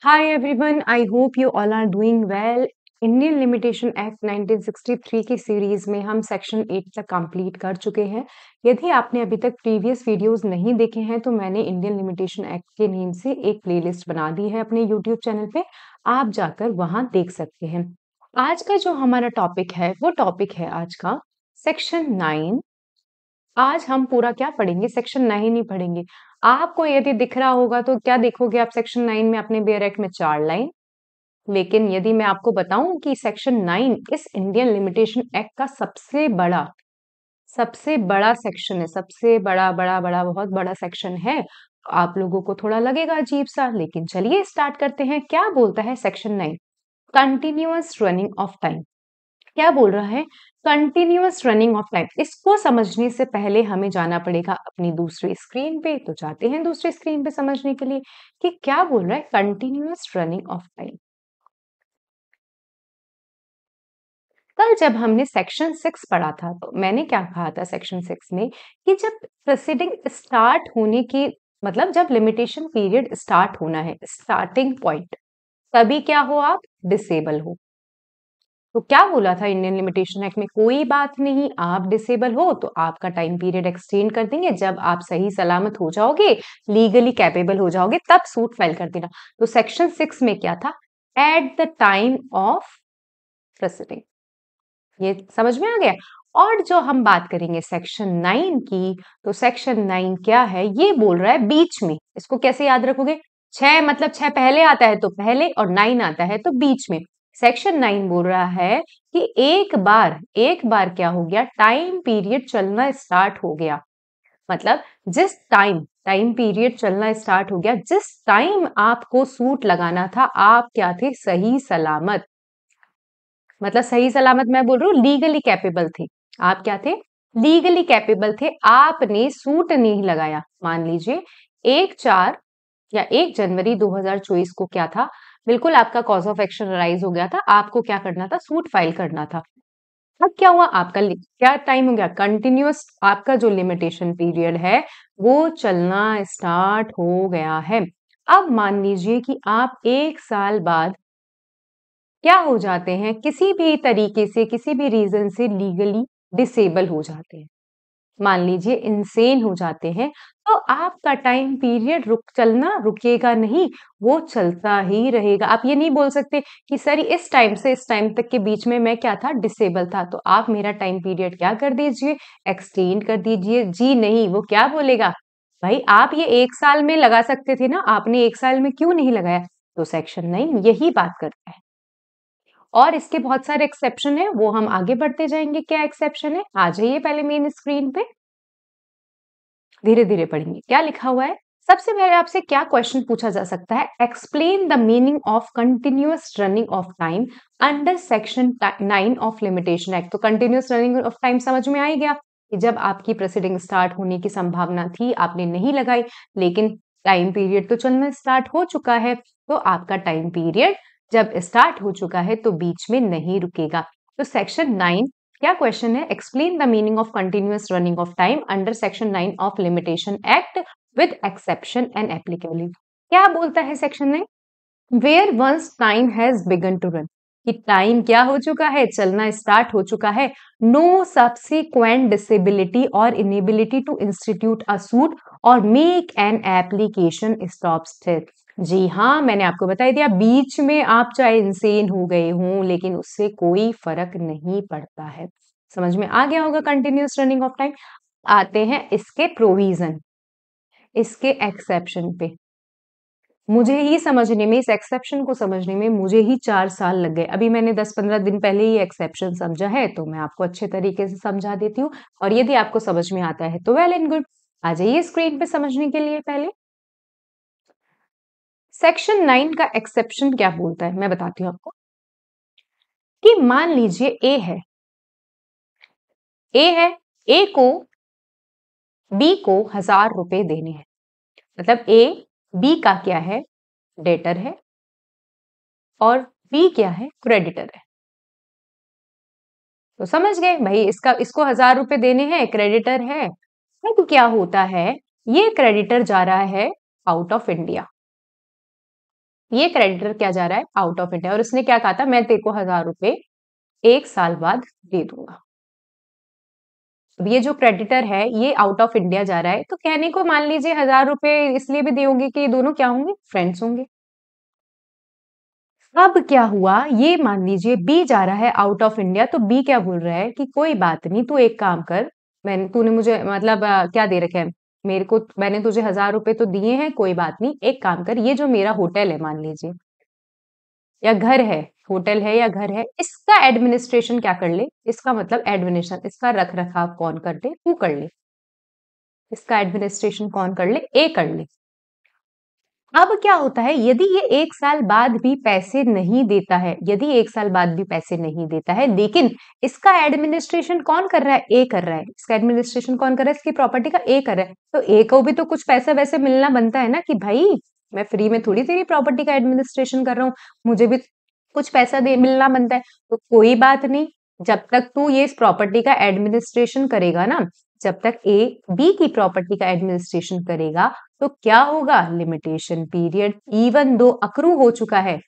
Hi everyone, I hope you all are doing well. Indian limitation act 1963 की series में हम section 8 तक complete कर चुके हैं। यदि आपने अभी तक प्रीवियस वीडियोस नहीं देखे हैं तो मैंने इंडियन लिमिटेशन एक्ट के नेम से एक प्लेलिस्ट बना दी है अपने यूट्यूब चैनल पे, आप जाकर वहां देख सकते हैं। आज का जो हमारा टॉपिक है वो टॉपिक है आज का सेक्शन 9। आज हम पूरा क्या पढ़ेंगे, सेक्शन 9 ही पढ़ेंगे। आपको यदि दिख रहा होगा तो क्या देखोगे आप सेक्शन 9 में अपने बेयर एक्ट में 4 लाइन। लेकिन यदि मैं आपको बताऊं कि सेक्शन 9 इस इंडियन लिमिटेशन एक्ट का सबसे बड़ा सेक्शन है, सबसे बड़ा बड़ा बड़ा बहुत बड़ा सेक्शन है। आप लोगों को थोड़ा लगेगा अजीब सा, लेकिन चलिए स्टार्ट करते हैं। क्या बोलता है section 9? Continuous running of time. क्या बोल रहा है? Continuous running of time. इसको समझने से पहले हमें जाना पड़ेगा अपनी दूसरी स्क्रीन पे, तो जाते हैं दूसरी स्क्रीन पे समझने के लिए कि क्या बोल रहा है कंटिन्यूअस रनिंग ऑफ टाइम। कल जब हमने सेक्शन 6 पढ़ा था तो मैंने क्या कहा था सेक्शन 6 में कि जब प्रोसीडिंग स्टार्ट होने की मतलब जब लिमिटेशन पीरियड स्टार्ट होना है, स्टार्टिंग पॉइंट, तभी क्या हो, आप डिसेबल हो। तो क्या बोला था इंडियन लिमिटेशन एक्ट में? कोई बात नहीं, आप डिसेबल हो तो आपका टाइम पीरियड एक्सटेंड कर देंगे। जब आप सही सलामत हो जाओगे, लीगली कैपेबल हो जाओगे, तब सूट फाइल कर देना। तो सेक्शन 6 में क्या था? At the time of proceeding. ये समझ में आ गया। और जो हम बात करेंगे सेक्शन 9 की, तो सेक्शन 9 क्या है? ये बोल रहा है बीच में। इसको कैसे याद रखोगे? 6 मतलब 6 पहले आता है तो पहले, और 9 आता है तो बीच में। सेक्शन 9 बोल रहा है कि एक बार क्या हो गया, टाइम पीरियड चलना स्टार्ट हो गया। मतलब जिस टाइम पीरियड चलना स्टार्ट हो गया, जिस टाइम आपको सूट लगाना था, आप क्या थे? सही सलामत। मतलब सही सलामत मैं बोल रही हूँ, लीगली कैपेबल थे। आप क्या थे? लीगली कैपेबल थे। आपने सूट नहीं लगाया। मान लीजिए 1/4 या 1 जनवरी 2024 को क्या था, बिल्कुल आपका कॉज ऑफ एक्शन राइज हो गया था। आपको क्या करना था? सूट फाइल करना था। अब क्या हुआ? आपका क्या टाइम हो गया? कंटिन्यूअस आपका जो लिमिटेशन पीरियड है वो चलना स्टार्ट हो गया है। अब मान लीजिए कि आप 1 साल बाद क्या हो जाते हैं, किसी भी तरीके से, किसी भी रीजन से लीगली डिसेबल हो जाते हैं। मान लीजिए इनसेन हो जाते हैं, तो आपका टाइम पीरियड चलना रुकेगा नहीं, वो चलता ही रहेगा। आप ये नहीं बोल सकते कि सर इस टाइम से इस टाइम तक के बीच में मैं क्या था? डिसेबल था, तो आप मेरा टाइम पीरियड क्या कर दीजिए? एक्सटेंड कर दीजिए। जी नहीं, वो क्या बोलेगा? भाई आप ये 1 साल में लगा सकते थे ना, आपने 1 साल में क्यों नहीं लगाया? तो सेक्शन 9 यही बात करता है। और इसके बहुत सारे एक्सेप्शन है, वो हम आगे बढ़ते जाएंगे। क्या एक्सेप्शन है? आ जाइए पहले मेन स्क्रीन पे, धीरे धीरे पढ़ेंगे। क्या लिखा हुआ है? सबसे पहले आपसे क्या क्वेश्चन पूछा जा सकता है? Explain the meaning of continuous running of time under section 9 of limitation act. तो कंटिन्यूअस रनिंग ऑफ टाइम समझ में आ ही गया कि जब आपकी प्रोसीडिंग स्टार्ट होने की संभावना थी, आपने नहीं लगाई, लेकिन टाइम पीरियड तो चलना स्टार्ट हो चुका है, तो आपका टाइम पीरियड जब स्टार्ट हो चुका है तो बीच में नहीं रुकेगा। तो सेक्शन 9 क्या क्वेश्चन है? Explain the meaning of continuous running of time under section 9 of limitation act with exception and applicability. क्या बोलता है section 9? Where once time has begun to run, कि टाइम क्या हो चुका है? चलना स्टार्ट हो चुका है। नो सब्सिक्वेंट डिसेबिलिटी और inability to institute a suit और make an application stops it. जी हाँ, मैंने आपको बता दिया, बीच में आप चाहे इंसेन हो गए हों, लेकिन उससे कोई फर्क नहीं पड़ता है। समझ में आ गया होगा कंटिन्यूअस रनिंग ऑफ टाइम। आते हैं इसके प्रोविजन, इसके एक्सेप्शन पे। मुझे ही समझने में, इस एक्सेप्शन को समझने में मुझे ही 4 साल लग गए। अभी मैंने 10-15 दिन पहले ही एक्सेप्शन समझा है, तो मैं आपको अच्छे तरीके से समझा देती हूँ। और यदि आपको समझ में आता है तो वेल एंड गुड। आ जाइए स्क्रीन पे समझने के लिए। पहले सेक्शन 9 का एक्सेप्शन क्या बोलता है मैं बताती हूँ आपको। कि मान लीजिए ए है, ए को बी को 1000 रुपए देने हैं। मतलब ए बी का क्या है? डेटर है, और बी क्या है? क्रेडिटर है। तो समझ गए भाई, इसको 1000 रुपए देने हैं, क्रेडिटर है। अब क्या होता है, ये क्रेडिटर जा रहा है आउट ऑफ इंडिया। ये क्रेडिटर क्या जा रहा है, आउट ऑफ इंडिया, और उसने क्या कहा था, मैं तेरे को 1000 रुपए 1 साल बाद दे दूंगा। अब ये जो क्रेडिटर है ये आउट ऑफ इंडिया जा रहा है, तो कहने को मान लीजिए 1000 रुपए इसलिए भी दोगे कि ये दोनों क्या होंगे, फ्रेंड्स होंगे। अब क्या हुआ, ये मान लीजिए बी जा रहा है आउट ऑफ इंडिया, तो बी क्या बोल रहा है कि कोई बात नहीं, तू एक काम कर, तूने मुझे मतलब क्या दे रखे है मेरे को, मैंने तुझे 1000 रुपए तो दिए हैं, कोई बात नहीं, एक काम कर, ये जो मेरा होटल है मान लीजिए या घर है, होटल है या घर है, इसका एडमिनिस्ट्रेशन क्या कर ले, इसका मतलब एडमिनिस्ट्रेशन, इसका रख रखाव कौन कर ले, तू कर ले, इसका एडमिनिस्ट्रेशन कौन कर ले, ए कर ले। अब क्या होता है, यदि ये 1 साल बाद भी पैसे नहीं देता है, यदि 1 साल बाद भी पैसे नहीं देता है, लेकिन इसका एडमिनिस्ट्रेशन कौन कर रहा है, ए कर रहा है, इसका एडमिनिस्ट्रेशन कौन कर रहा है, इसकी प्रॉपर्टी का ए कर रहा है, तो ए को भी तो कुछ पैसा वैसे मिलना बनता है ना, कि भाई मैं फ्री में थोड़ी तेरी प्रॉपर्टी का एडमिनिस्ट्रेशन कर रहा हूँ, मुझे भी कुछ पैसा दे मिलना बनता है। तो कोई बात नहीं, जब तक तू ये इस प्रॉपर्टी का एडमिनिस्ट्रेशन करेगा ना, जब तक ए बी की प्रॉपर्टी का एडमिनिस्ट्रेशन करेगा, तो क्या होगा, limitation period even though accrue हो चुका है,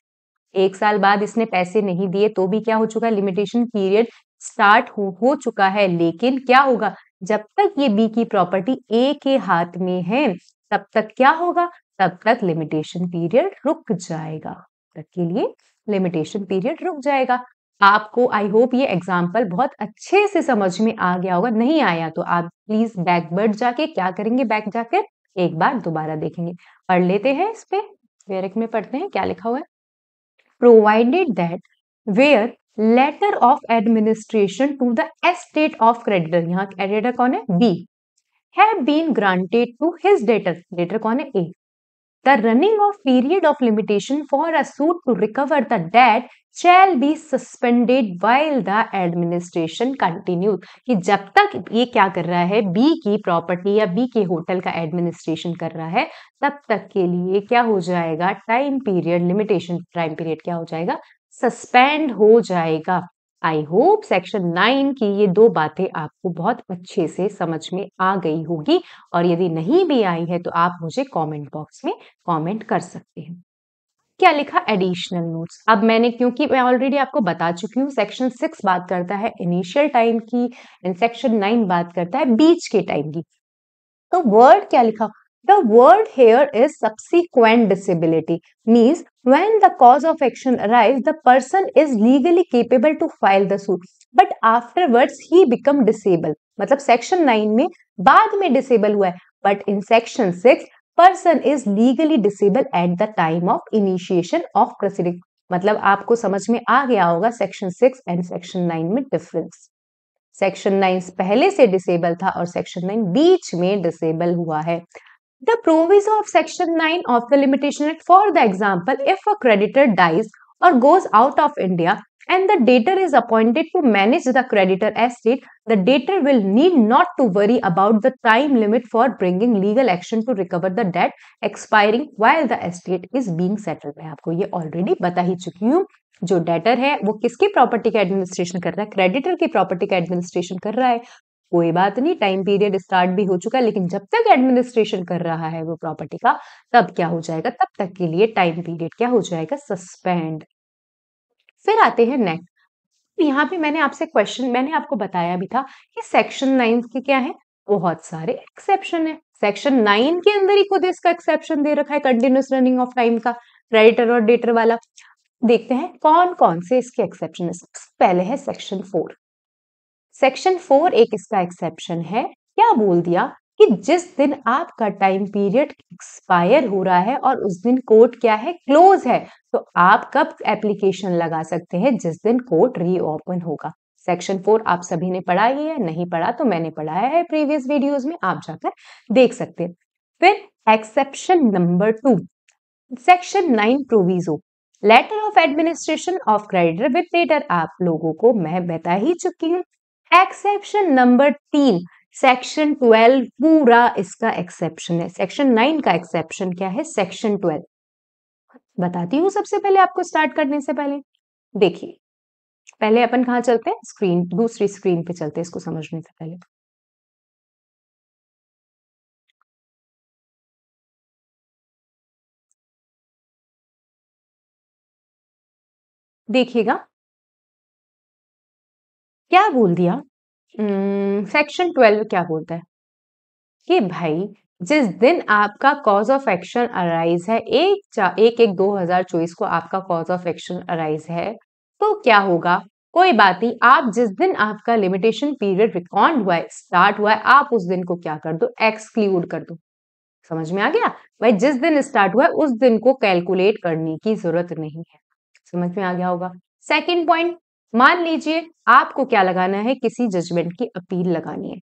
1 साल बाद इसने पैसे नहीं दिए तो भी क्या हो चुका है, लिमिटेशन पीरियड स्टार्ट हो चुका है, लेकिन क्या होगा, जब तक ये बी की प्रॉपर्टी ए के हाथ में है, तब तक क्या होगा, तब तक लिमिटेशन पीरियड रुक जाएगा, तब के लिए लिमिटेशन पीरियड रुक जाएगा। आपको आई होप ये एग्जाम्पल बहुत अच्छे से समझ में आ गया होगा, नहीं आया तो आप प्लीज बैकवर्ड जाके क्या करेंगे, बैक जाकर एक बार दोबारा देखेंगे। पढ़ लेते हैं, इस पे वेरिक में पढ़ते हैं क्या लिखा हुआ है, provided that where letter of administration to the estate of creditor, यहाँ creditor कौन है, B, have been granted to his debtor, debtor कौन है, A, the running of period of limitation for a suit to recover the debt shall be suspended while the administration continues, कि जब तक ये क्या कर रहा है, बी की प्रॉपर्टी या बी के होटल का एडमिनिस्ट्रेशन कर रहा है, तब तक के लिए क्या हो जाएगा, time period, limitation time period क्या हो जाएगा, सस्पेंड हो जाएगा। आई होप सेक्शन 9 की ये दो बातें आपको बहुत अच्छे से समझ में आ गई होगी, और यदि नहीं भी आई है तो आप मुझे कमेंट बॉक्स में कमेंट कर सकते हैं। क्या लिखा, एडिशनल नोट्स। अब मैंने, क्योंकि मैं ऑलरेडी आपको बता चुकी हूँ, सेक्शन 6 बात करता है इनिशियल टाइम की एंड सेक्शन 9 बात करता है बीच के टाइम की। तो वर्ड क्या लिखा, the word here is subsequent disability, means when the cause of action arrives the person is legally capable to file the suit but afterwards he become disabled, मतलब section 9 में बाद में डिसेबल हुआ है, but in section 6 person is legally disable at the time of initiation of proceeding. मतलब आपको समझ में आ गया होगा सेक्शन 6 एंड सेक्शन 9 में डिफरेंस। सेक्शन 9 पहले से डिसेबल था और सेक्शन 9 बीच में डिसेबल हुआ है। The proviso of section 9 of the Limitation Act, for the example, if a creditor dies or goes out of India and the debtor is appointed to manage the creditor estate, the debtor will need not to worry about the time limit for bringing legal action to recover the debt expiring while the estate is being settled। मैं आपको ये already बता ही चुकी हूँ, जो debtor है वो किसकी प्रॉपर्टी का एडमिनिस्ट्रेशन कर रहा है, क्रेडिटर की प्रॉपर्टी का एडमिनिस्ट्रेशन कर रहा है। कोई बात नहीं, टाइम पीरियड स्टार्ट भी हो चुका है, लेकिन जब तक एडमिनिस्ट्रेशन कर रहा है वो प्रॉपर्टी का, तब क्या हो जाएगा, तब तक के लिए टाइम पीरियड क्या हो जाएगा, सस्पेंड। फिर आते हैं नेक्स्ट। यहाँ पे मैंने आपसे क्वेश्चन, मैंने आपको बताया भी था कि सेक्शन 9 के क्या है, बहुत सारे एक्सेप्शन है। सेक्शन 9 के अंदर ही खुद इसका एक्सेप्शन दे रखा है, कंटिन्यूस रनिंग ऑफ टाइम का, क्रेडिटर और डेटर वाला। देखते हैं कौन कौन से इसके एक्सेप्शन है। पहले है सेक्शन 4। सेक्शन 4 एक इसका एक्सेप्शन है, क्या बोल दिया कि जिस दिन आपका टाइम पीरियड एक्सपायर हो रहा है और उस दिन कोर्ट क्या है, क्लोज है, तो आप कब एप्लीकेशन लगा सकते हैं, जिस दिन कोर्ट रीओपन होगा। सेक्शन 4 आप सभी ने पढ़ा ही है, नहीं पढ़ा तो मैंने पढ़ाया है प्रीवियस वीडियोस में, आप जाकर देख सकते हैं। फिर exception number 2, section 9 proviso, letter of administration of creditor with debtor, आप लोगों को मैं बता ही चुकी हूँ। एक्सेप्शन नंबर 3, सेक्शन 12 पूरा इसका एक्सेप्शन है। सेक्शन 9 का एक्सेप्शन क्या है, सेक्शन 12 बताती हूँ सबसे पहले आपको, स्टार्ट करने से पहले देखिए। पहले अपन कहाँ चलते हैं, स्क्रीन, दूसरी स्क्रीन पे चलते हैं इसको समझने से पहले। देखिएगा क्या बोल दिया। सेक्शन 12 क्या बोलता है कि भाई जिस दिन आपका कॉज ऑफ एक्शन अराइज है, 1/1/2024 को आपका कॉज ऑफ एक्शन अराइज है, तो क्या होगा? कोई बात नहीं, आप जिस दिन आपका लिमिटेशन पीरियड रिकॉर्ड हुआ है, स्टार्ट हुआ है, आप उस दिन को क्या कर दो? एक्सक्लूड कर दो। समझ में आ गया? भाई जिस दिन स्टार्ट हुआ है उस दिन को कैलकुलेट करने की जरूरत नहीं है। समझ में आ गया होगा। सेकंड पॉइंट, मान लीजिए आपको क्या लगाना है, किसी जजमेंट की अपील लगानी है।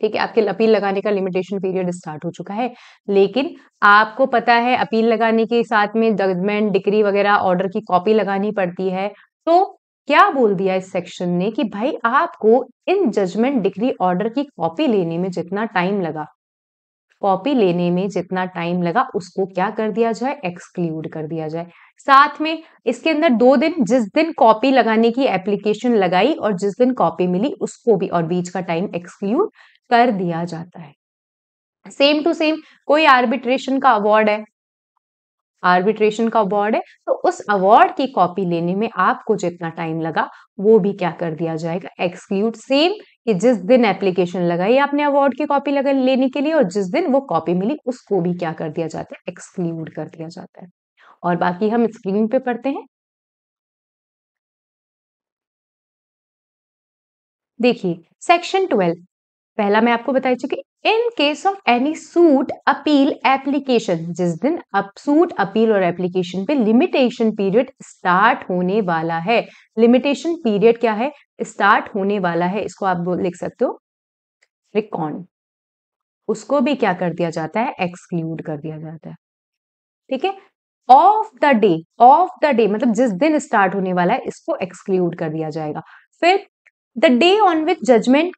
ठीक है, आपके अपील लगाने का लिमिटेशन पीरियड स्टार्ट हो चुका है, लेकिन आपको पता है अपील लगाने के साथ में जजमेंट, डिक्री वगैरह ऑर्डर की कॉपी लगानी पड़ती है। तो क्या बोल दिया इस सेक्शन ने कि भाई आपको इन जजमेंट, डिक्री, ऑर्डर की कॉपी लेने में जितना टाइम लगा, उसको क्या कर दिया जाए? एक्सक्लूड कर दिया जाए। साथ में इसके अंदर 2 दिन, जिस दिन कॉपी लगाने की एप्लीकेशन लगाई और जिस दिन कॉपी मिली उसको भी, और बीच का टाइम एक्सक्लूड कर दिया जाता है। सेम टू सेम, कोई आर्बिट्रेशन का अवार्ड है, तो उस अवार्ड की कॉपी लेने में आपको जितना टाइम लगा वो भी क्या कर दिया जाएगा? एक्सक्लूड। सेम कि जिस दिन एप्लीकेशन लगाई आपने अवार्ड की कॉपी लगा लेने के लिए और जिस दिन वो कॉपी मिली उसको भी क्या कर दिया जाता है? एक्सक्लूड कर दिया जाता है। और बाकी हम स्क्रीन पे पढ़ते हैं। देखिए सेक्शन 12, पहला मैं आपको बता चुकी, in case of any suit appeal application, जिस दिन अब सूट अपील और एप्लीकेशन पे लिमिटेशन पीरियड स्टार्ट होने वाला है। लिमिटेशन पीरियड क्या है? स्टार्ट होने वाला है, इसको आप लिख सकते हो रिकॉर्ड। उसको भी क्या कर दिया जाता है? एक्सक्लूड कर दिया जाता है। ठीक है, ऑफ द डे मतलब जिस दिन स्टार्ट होने वाला है इसको एक्सक्लूड कर दिया जाएगा। फिर the day on which judgment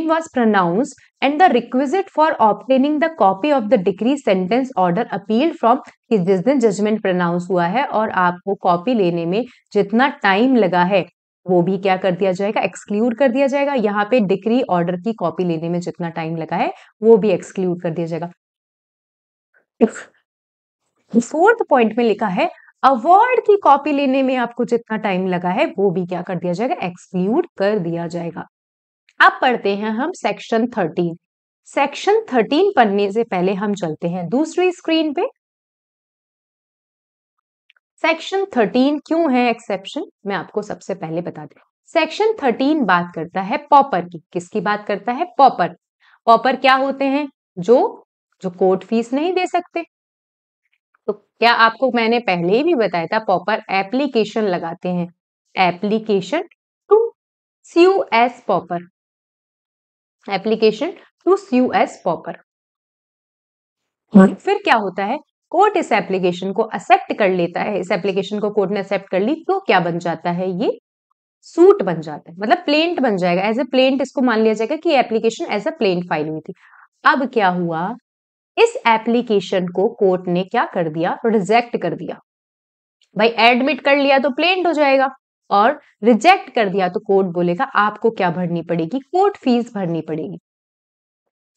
was pronounced and the requisite for obtaining the copy of the decree, sentence, order appealed from, कि जिस दिन जजमेंट प्रोनाउंस हुआ है और आपको कॉपी लेने में जितना टाइम लगा है वो भी क्या कर दिया जाएगा? एक्सक्लूड कर दिया जाएगा। यहाँ पे डिक्री, ऑर्डर की कॉपी लेने में जितना टाइम लगा है वो भी एक्सक्लूड कर दिया जाएगा। फोर्थ पॉइंट में लिखा है अवार्ड की कॉपी लेने में आपको जितना टाइम लगा है वो भी क्या कर दिया जाएगा? एक्सक्लूड कर दिया जाएगा। अब पढ़ते हैं हम सेक्शन 13। सेक्शन 13 पढ़ने से पहले हम चलते हैं दूसरी स्क्रीन पे। सेक्शन 13 क्यों है एक्सेप्शन, मैं आपको सबसे पहले बता दूं। सेक्शन 13 बात करता है पॉपर की। किसकी बात करता है? पॉपर। पॉपर क्या होते हैं? जो जो कोर्ट फीस नहीं दे सकते। तो क्या आपको मैंने पहले ही भी बताया था, पॉपर एप्लीकेशन लगाते हैं, application to sue as pauper, application to sue as pauper. फिर क्या होता है? कोर्ट इस एप्लीकेशन को एक्सेप्ट कर लेता है। इस एप्लीकेशन को कोर्ट ने एक्सेप्ट कर ली तो क्या बन जाता है? ये सूट बन जाता है, मतलब प्लेंट बन जाएगा। एज ए प्लेंट इसको मान लिया जाएगा कि application as a plaint file हुई थी। अब क्या हुआ? इस एप्लीकेशन को कोर्ट ने क्या कर दिया? रिजेक्ट कर दिया। भाई एडमिट कर लिया तो प्लेंट हो जाएगा, और रिजेक्ट कर दिया तो कोर्ट बोलेगा आपको क्या भरनी पड़ेगी? कोर्ट फीस भरनी पड़ेगी।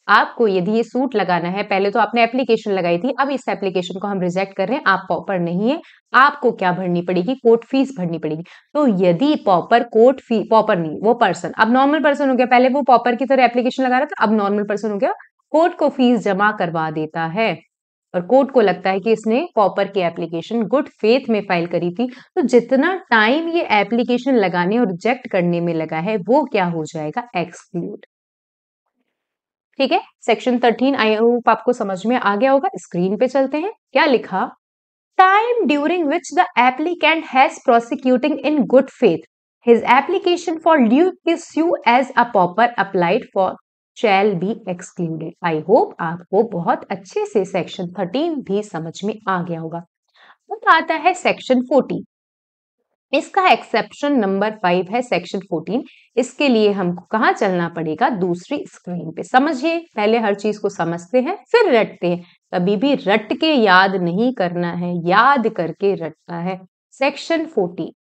आपको यदि ये सूट लगाना है, पहले तो आपने एप्लीकेशन लगाई थी, अब इस एप्लीकेशन को हम रिजेक्ट कर रहे हैं, आप पॉपर नहीं है, आपको क्या भरनी पड़ेगी? कोर्ट फीस भरनी पड़ेगी। तो यदि पॉपर पॉपर नहीं, वो पर्सन अब नॉर्मल पर्सन हो गया, पहले वो पॉपर की तरह एप्लीकेशन लगा रहा था, अब नॉर्मल पर्सन हो गया, कोर्ट को फीस जमा करवा देता है और कोर्ट को लगता है कि इसने पॉपर की एप्लीकेशन गुड फेथ में फाइल करी थी, तो जितना टाइम ये एप्लीकेशन लगाने और रिजेक्ट करने में लगा है वो क्या हो जाएगा? एक्सक्लूड। ठीक है, सेक्शन 13 आई होप आपको समझ में आ गया होगा। स्क्रीन पे चलते हैं। क्या लिखा? Time during which the applicant has prosecuting in good faith his application for leave to sue as a pauper applied for shall be excluded. I hope आपको बहुत अच्छे से सेक्शन 13 भी समझ में आ गया होगा। अब आता है सेक्शन 14। इसका एक्सेप्शन नंबर 5 है सेक्शन 14। इसके लिए हमको कहाँ चलना पड़ेगा? दूसरी स्क्रीन पे। समझिए, पहले हर चीज को समझते हैं फिर रटते हैं। कभी भी रट के याद नहीं करना है, याद करके रटना है। सेक्शन 14,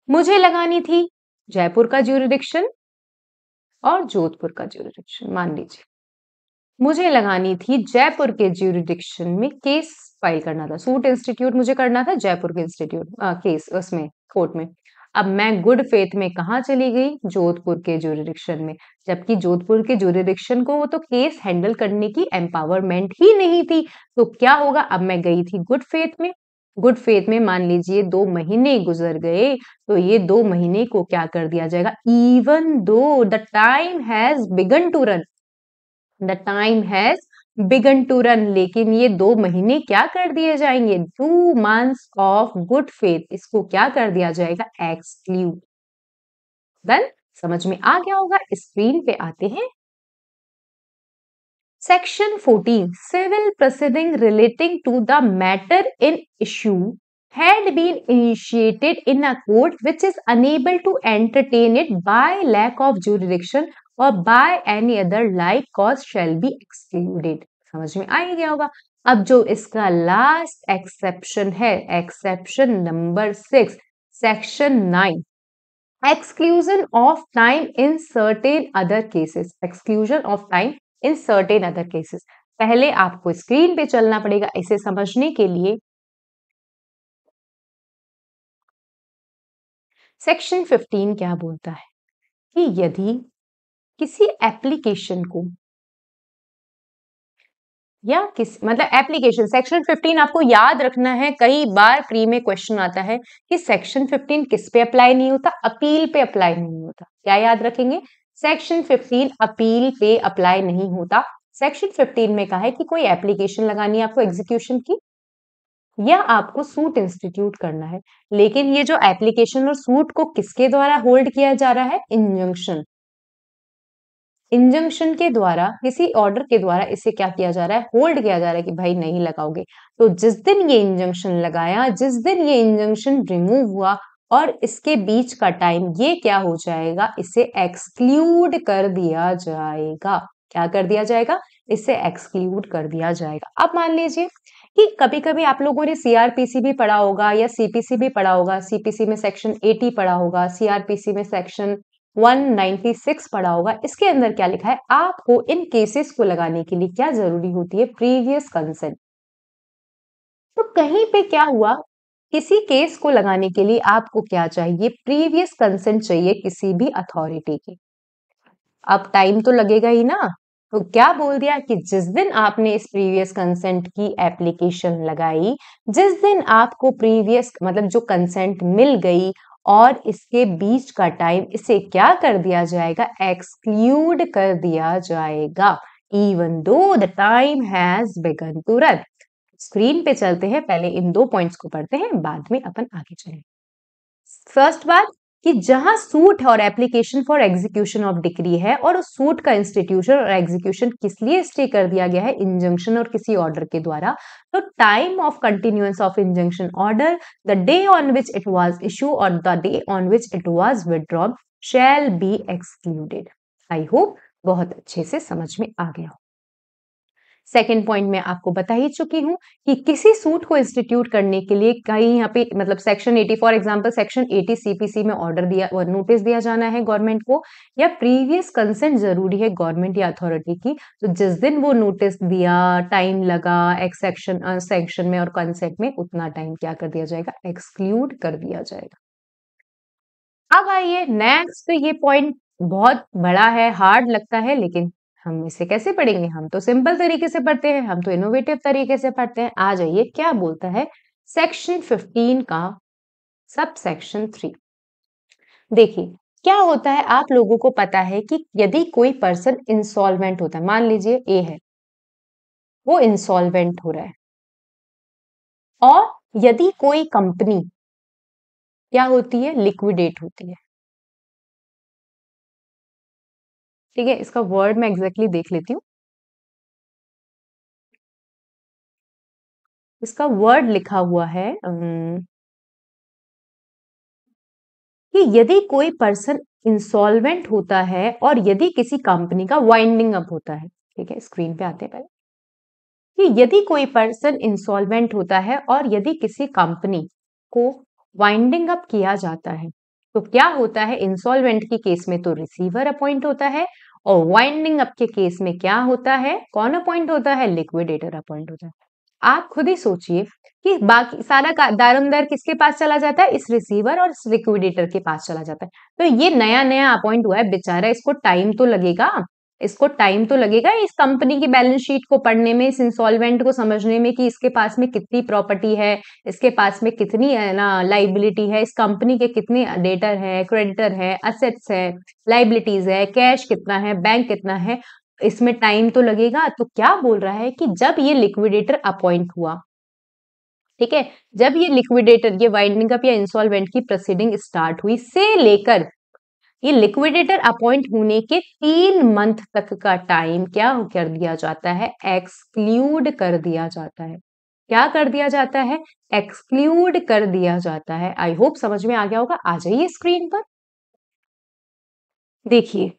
मुझे लगानी थी जयपुर का ज्यूरिडिक्शन और जोधपुर का ज्यूरिडिक्शन। मान लीजिए मुझे लगानी थी जयपुर के ज्यूरिडिक्शन में केस फाइल करना था, सूट इंस्टीट्यूट मुझे करना था जयपुर के इंस्टीट्यूट केस उसमें कोर्ट में। अब मैं गुड फेथ में कहाँ चली गई? जोधपुर के ज्यूरिडिक्शन में, जबकि जोधपुर के ज्यूरिडिक्शन को वो तो केस हैंडल करने की एम्पावरमेंट ही नहीं थी। तो क्या होगा? अब मैं गई थी गुड फेथ में, गुड फेथ में मान लीजिए 2 महीने गुजर गए, तो ये 2 महीने को क्या कर दिया जाएगा? Even though the time has begun to run, the time has begun to run, लेकिन ये 2 महीने क्या कर दिए जाएंगे? 2 मंथ्स ऑफ गुड फेथ, इसको क्या कर दिया जाएगा? एक्सक्लूड। डन? समझ में आ गया होगा। स्क्रीन पे आते हैं। Section 14 Civil proceeding relating to the matter in issue had been initiated in a court which is unable to entertain it by lack of jurisdiction or by any other like cause shall be excluded। समझ में आ ही गया होगा। अब जो इसका last exception है, exception number 6 section 9 exclusion of time in certain other cases, exclusion of time in certain other cases। पहले आपको स्क्रीन पे चलना पड़ेगा इसे समझने के लिए। सेक्शन 15 क्या बोलता है कि यदि किसी एप्लीकेशन को या किस मतलब एप्लीकेशन, सेक्शन 15 आपको याद रखना है, कई बार प्री में क्वेश्चन आता है कि सेक्शन 15 किस पे अप्लाई नहीं होता? अपील पे अप्लाई नहीं होता। क्या याद रखेंगे? सेक्शन 15 अपील पे अप्लाई नहीं होता। सेक्शन 15 में कहा है कि कोई एप्लीकेशन लगानी है आपको एग्जीक्यूशन की, या आपको सूट इंस्टीट्यूट करना है, लेकिन ये जो एप्लीकेशन और सूट को किसके द्वारा होल्ड किया जा रहा है? इंजंक्शन, इंजंक्शन के द्वारा, किसी ऑर्डर के द्वारा इसे क्या किया जा रहा है? होल्ड किया जा रहा है कि भाई नहीं लगाओगे। तो जिस दिन ये इंजंक्शन लगाया, जिस दिन ये इंजंक्शन रिमूव हुआ और इसके बीच का टाइम, ये क्या हो जाएगा? इसे एक्सक्लूड कर दिया जाएगा। क्या कर दिया जाएगा? इसे एक्सक्लूड कर दिया जाएगा। अब मान लीजिए कि कभी कभी आप लोगों ने सीआरपीसी भी पढ़ा होगा या सीपीसी भी पढ़ा होगा, सीपीसी में सेक्शन 80 पढ़ा होगा, सीआरपीसी में सेक्शन 196 पढ़ा होगा। इसके अंदर क्या लिखा है? आपको इन केसेस को लगाने के लिए क्या जरूरी होती है? Previous consent. तो कहीं पे क्या हुआ? किसी केस को लगाने के लिए आपको क्या चाहिए? प्रीवियस कंसेंट चाहिए किसी भी अथॉरिटी की। अब टाइम तो लगेगा ही ना, तो क्या बोल दिया कि जिस दिन आपने इस प्रीवियस कंसेंट की एप्लीकेशन लगाई, जिस दिन आपको प्रीवियस मतलब जो कंसेंट मिल गई और इसके बीच का टाइम, इसे क्या कर दिया जाएगा? एक्सक्लूड कर दिया जाएगा, even though the time has begun to run. Screen पे चलते हैं, पहले इन 2 पॉइंट्स को पढ़ते हैं, बाद में अपन आगे चलेंगे। फर्स्ट बात कि जहां सूट और application for execution of decree है और उस सूट का इंस्टीट्यूशन और एग्जीक्यूशन किस लिए स्टे कर दिया गया है? इंजंक्शन और किसी ऑर्डर के द्वारा। तो time of continuance of injunction order, the day on which it was issue और the day on which it was withdrawn shall be excluded. I hope बहुत अच्छे से समझ में आ गया हो। सेकेंड पॉइंट में आपको बता ही चुकी हूं कि किसी सूट को इंस्टीट्यूट करने के लिए कहीं यहाँ पे मतलब section 80 for example section 80 CPC में ऑर्डर दिया और नोटिस दिया जाना है गवर्नमेंट को, या प्रीवियस कंसेंट जरूरी है गवर्नमेंट या अथॉरिटी की। तो जिस दिन वो नोटिस दिया, टाइम लगा एक्सेक्शन सेक्शन में और कंसेंट में, उतना टाइम क्या कर दिया जाएगा? एक्सक्लूड कर दिया जाएगा। अब आइए नेक्स्ट, ये पॉइंट बहुत बड़ा है, हार्ड लगता है, लेकिन हम इसे कैसे पढ़ेंगे? हम तो सिंपल तरीके से पढ़ते हैं, हम तो इनोवेटिव तरीके से पढ़ते हैं। आ जाइए, क्या बोलता है सेक्शन 15 का सब सेक्शन 3। देखिए क्या होता है, आप लोगों को पता है कि यदि कोई पर्सन इंसॉल्वेंट होता है, मान लीजिए ए है, वो इंसॉल्वेंट हो रहा है, और यदि कोई कंपनी क्या होती है? लिक्विडेट होती है। ठीक है, इसका वर्ड मैं एग्जैक्टली देख लेती हूँ। इसका वर्ड लिखा हुआ है कि यदि कोई पर्सन इंसॉल्वेंट होता है और यदि किसी कंपनी का वाइंडिंग अप होता है। ठीक है, स्क्रीन पे आते हैं पहले कि यदि कोई पर्सन इंसॉल्वेंट होता है और यदि किसी कंपनी को वाइंडिंग अप किया जाता है, तो क्या होता है? इंसॉल्वेंट की केस में तो रिसीवर अपॉइंट होता है, और वाइंडिंग अप के केस में क्या होता है? कौन अपॉइंट होता है? लिक्विडेटर अपॉइंट होता है। आप खुद ही सोचिए कि बाकी सारा दारोमदार किसके पास चला जाता है, इस रिसीवर और इस लिक्विडेटर के पास चला जाता है। तो ये नया नया अपॉइंट हुआ है बेचारा, इसको टाइम तो लगेगा, इसको टाइम तो लगेगा इस कंपनी की बैलेंस शीट को पढ़ने में, इस इंसॉल्वेंट को समझने में कि इसके पास में कितनी प्रॉपर्टी है, इसके पास में कितनी है ना लाइबिलिटी है, इस कंपनी के कितने डेटर है, क्रेडिटर है, असेट्स है, लाइबिलिटीज है, कैश कितना है, बैंक कितना है, इसमें टाइम तो लगेगा। तो क्या बोल रहा है कि जब ये लिक्विडेटर अपॉइंट हुआ, ठीक है, जब ये लिक्विडेटर, ये वाइंडिंग अप या इंसॉल्वेंट की प्रोसीडिंग स्टार्ट हुई से लेकर ये लिक्विडेटर अपॉइंट होने के 3 मंथ तक का टाइम क्या कर दिया जाता है, एक्सक्लूड कर दिया जाता है। क्या कर दिया जाता है, एक्सक्लूड कर दिया जाता है। आई होप समझ में आ गया होगा। आ जाइए स्क्रीन पर, देखिए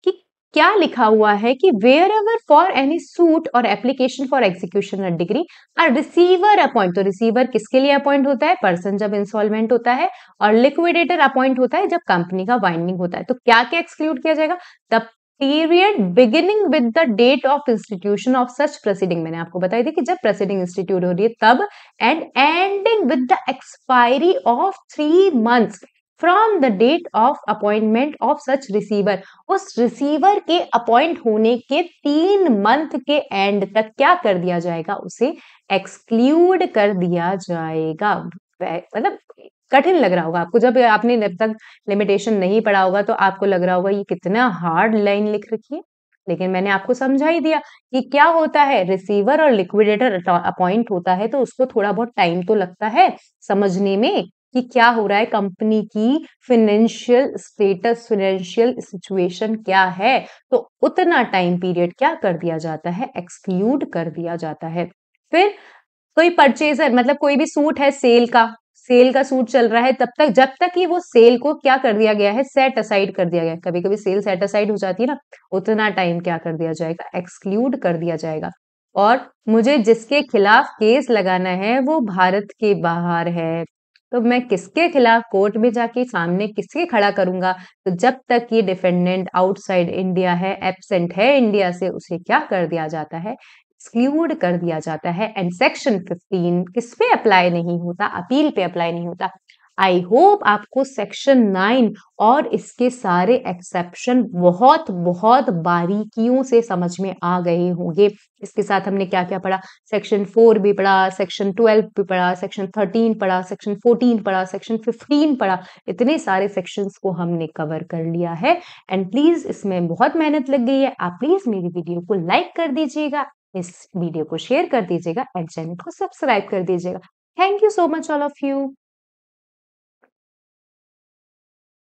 कि क्या लिखा हुआ है कि wherever for any suit और application for execution decree a receiver appoint. तो रिसीवर किसके लिए अपॉइंट होता है, पर्सन जब इंसॉल्वेंट होता है, और लिक्विडेटर अपॉइंट होता है जब कंपनी का वाइंडिंग होता है। तो क्या क्या एक्सक्लूड किया जाएगा, the period beginning with the date of institution of such proceeding, मैंने आपको बताई थी कि जब प्रोसीडिंग इंस्टीट्यूट हो रही है तब, and ending with the expiry of 3 months from the date of appointment of such receiver. उस रिसीवर के अपॉइंट होने के 3 मंथ के एंड तक क्या कर दिया जाएगा, उसे एक्सक्लूड कर दिया जाएगा। मतलब कठिन लग रहा होगा आपको, जब आपने जब तक लिमिटेशन नहीं पढ़ा होगा तो आपको लग रहा होगा ये कितना हार्ड लाइन लिख रखी है, लेकिन मैंने आपको समझा ही दिया कि क्या होता है, रिसीवर और लिक्विडेटर अपॉइंट होता है तो उसको थोड़ा बहुत टाइम तो लगता है समझने में कि क्या हो रहा है, कंपनी की फाइनेंशियल स्टेटस, फाइनेंशियल सिचुएशन क्या है। तो उतना टाइम पीरियड क्या कर दिया जाता है, एक्सक्लूड कर दिया जाता है। फिर कोई परचेजर, मतलब कोई भी सूट है सेल का सूट चल रहा है, तब तक जब तक कि वो सेल को क्या कर दिया गया है, सेट असाइड कर दिया गया है। कभी कभी सेल सेट असाइड हो जाती है ना, उतना टाइम क्या कर दिया जाएगा, एक्सक्लूड कर दिया जाएगा। और मुझे जिसके खिलाफ केस लगाना है वो भारत के बाहर है, तो मैं किसके खिलाफ कोर्ट में जाके सामने किसके खड़ा करूंगा, तो जब तक ये डिफेंडेंट आउटसाइड इंडिया है, एब्सेंट है इंडिया से, उसे क्या कर दिया जाता है, एक्सक्लूड कर दिया जाता है। एंड सेक्शन 15 किस पे अप्लाई नहीं होता, अपील पे अप्लाई नहीं होता। आई होप आपको सेक्शन 9 और इसके सारे एक्सेप्शन बहुत बहुत बारीकियों से समझ में आ गए होंगे। इसके साथ हमने क्या क्या पढ़ा, सेक्शन 4 भी पढ़ा, सेक्शन 12 भी पढ़ा, सेक्शन 13 पढ़ा, सेक्शन 14 पढ़ा, सेक्शन 15 पढ़ा। इतने सारे सेक्शंस को हमने कवर कर लिया है। एंड प्लीज इसमें बहुत मेहनत लग गई है, आप प्लीज मेरी वीडियो को लाइक कर दीजिएगा, इस वीडियो को शेयर कर दीजिएगा एंड चैनल को सब्सक्राइब कर दीजिएगा। Thank you so much all of you.